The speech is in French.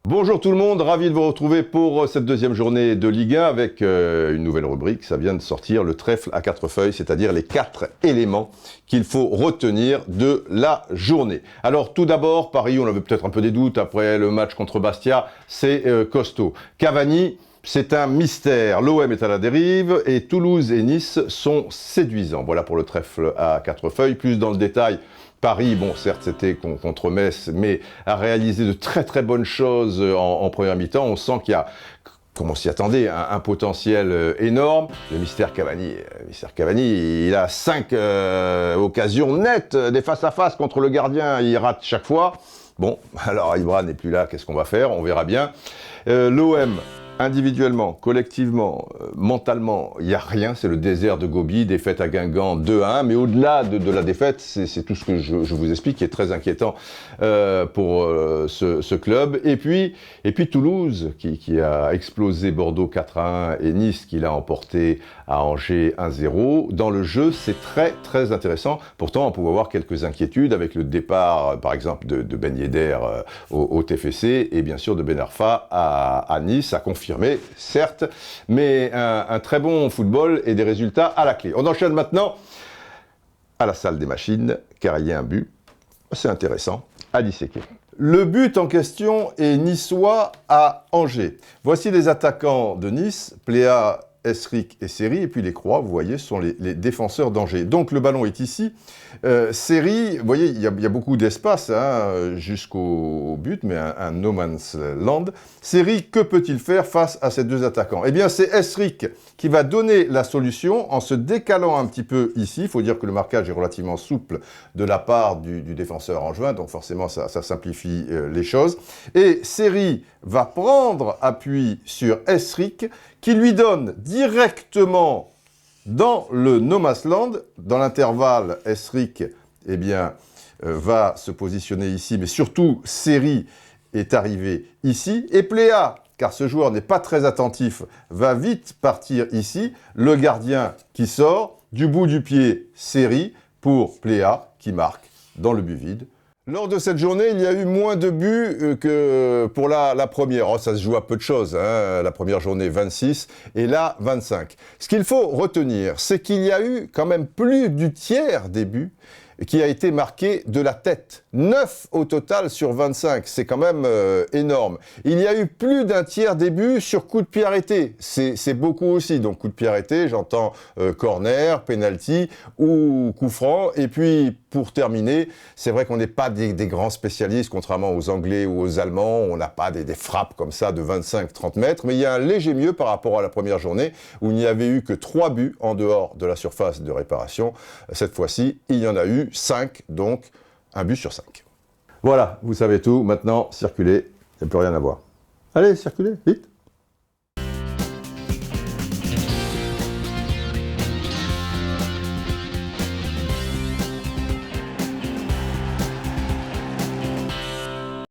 Bonjour tout le monde, ravi de vous retrouver pour cette deuxième journée de Ligue 1 avec une nouvelle rubrique. Ça vient de sortir, le trèfle à 4 feuilles, c'est-à-dire les 4 éléments qu'il faut retenir de la journée. Alors tout d'abord, Paris, on avait peut-être un peu des doutes après le match contre Bastia, c'est costaud. Cavani, c'est un mystère. L'OM est à la dérive et Toulouse et Nice sont séduisants. Voilà pour le trèfle à 4 feuilles. Plus dans le détail, Paris, bon, certes, c'était contre Metz, mais a réalisé de très très bonnes choses en première mi-temps. On sent qu'il y a, comme on s'y attendait, un potentiel énorme. Le mystère Cavani, il a 5 occasions nettes, des face-à-face contre le gardien, il rate chaque fois. Bon, alors Ibra n'est plus là, qu'est-ce qu'on va faire? On verra bien. L'OM, individuellement, collectivement, mentalement, il n'y a rien, c'est le désert de Gobi, défaite à Guingamp 2-1, mais au-delà de la défaite, c'est tout ce que je vous explique qui est très inquiétant pour ce club. Et puis Toulouse, qui a explosé Bordeaux 4-1 et Nice qui l'a emporté à Angers 1-0. Dans le jeu, c'est très très intéressant. Pourtant, on pouvait avoir quelques inquiétudes avec le départ, par exemple, de Ben Yedder au TFC et bien sûr de Ben Arfa à Nice, à confirmer, certes, mais un très bon football et des résultats à la clé. On enchaîne maintenant à la salle des machines, car il y a un but, c'est intéressant, à disséquer. Le but en question est niçois à Angers. Voici les attaquants de Nice, Pléa, Esric et Seri, et puis les croix, vous voyez, ce sont les défenseurs d'Angers. Donc le ballon est ici. Seri, vous voyez, il y a beaucoup d'espace jusqu'au but, mais un no man's land. Seri, que peut-il faire face à ces deux attaquants? Eh bien, c'est Esric qui va donner la solution en se décalant un petit peu ici. Il faut dire que le marquage est relativement souple de la part du défenseur angevin, donc forcément, ça simplifie les choses. Et Seri va prendre appui sur Esric, qui lui donne directement dans le no man's land, dans l'intervalle, Esric va se positionner ici, mais surtout, Seri est arrivé ici, et Pléa, car ce joueur n'est pas très attentif, va vite partir ici, le gardien qui sort, du bout du pied, Seri, pour Pléa, qui marque dans le but vide. Lors de cette journée, il y a eu moins de buts que pour la première. Oh, ça se joue à peu de choses, hein. La première journée, 26, et là, 25. Ce qu'il faut retenir, c'est qu'il y a eu quand même plus du tiers des buts qui a été marqué de la tête. 9 au total sur 25, c'est quand même énorme. Il y a eu plus d'un tiers des buts sur coup de pied arrêté. C'est beaucoup aussi. Donc coup de pied arrêté, j'entends corner, penalty ou coup franc. Et puis pour terminer, c'est vrai qu'on n'est pas des grands spécialistes, contrairement aux Anglais ou aux Allemands. On n'a pas des frappes comme ça de 25-30 mètres. Mais il y a un léger mieux par rapport à la première journée où il n'y avait eu que 3 buts en dehors de la surface de réparation. Cette fois-ci, il y en a eu 5, donc un but sur 5. Voilà, vous savez tout. Maintenant, circulez, il n'y a plus rien à voir. Allez, circulez, vite.